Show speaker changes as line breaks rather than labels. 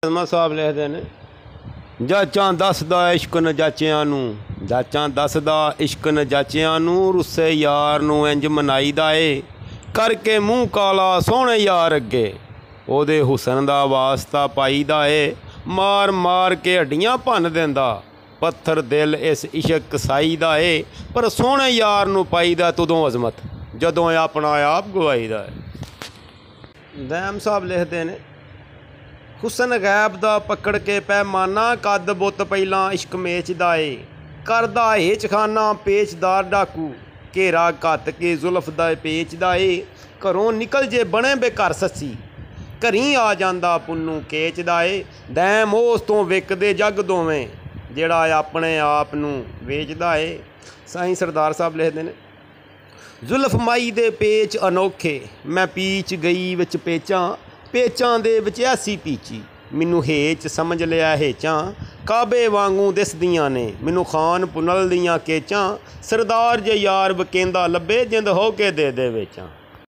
साहब लिखते हैं, जाचां दसदा इश्क न जाचियां नूं, जाचां दसदा इश्क न जाचियां नूं, रुस्से यार नूं इंज मनाईदा ए करके मूँह काला सोहणे यार अगे, ओहदे हुसन दा वास्ता पाईदा ए, मार मार के हड्डियां भन्न देंदा, पत्थर दिल इस इश्क कसाई दा ए, पर सोहणे यार नूं पाईदा तुदों अजमत जदों अपना आप गवाईदा है। दैम साहब लिखते हैं, हुसन गैब दा पकड़ के पैमाना, कद बुत पहलां इश्क मेचदा ए, करदा हेच खाना पेचदार डाकू, घेरा घत के जुल्फ दा पेचदा ए, घरों निकल जे बने बेघर सस्सी, घरीं आ जांदा पुन्नू केचदा ए, दैम उस तों विकदे जग दोवें, जिहड़ा अपने आप नूं वेचदा ए। साईं सरदार साहब लिखदे ने, जुल्फ माई दे पेच अनोखे, मैं पीच गई विच पेचां, पेचां दे विच ऐसी पीची, मैनू हेच समझ लिया हेचां, काबे वांगू दिसदियां ने मैनू खान पुनल दियां केचां, सरदार जे यार बकेंदा लब्बे जिंद हो के दे वेचां।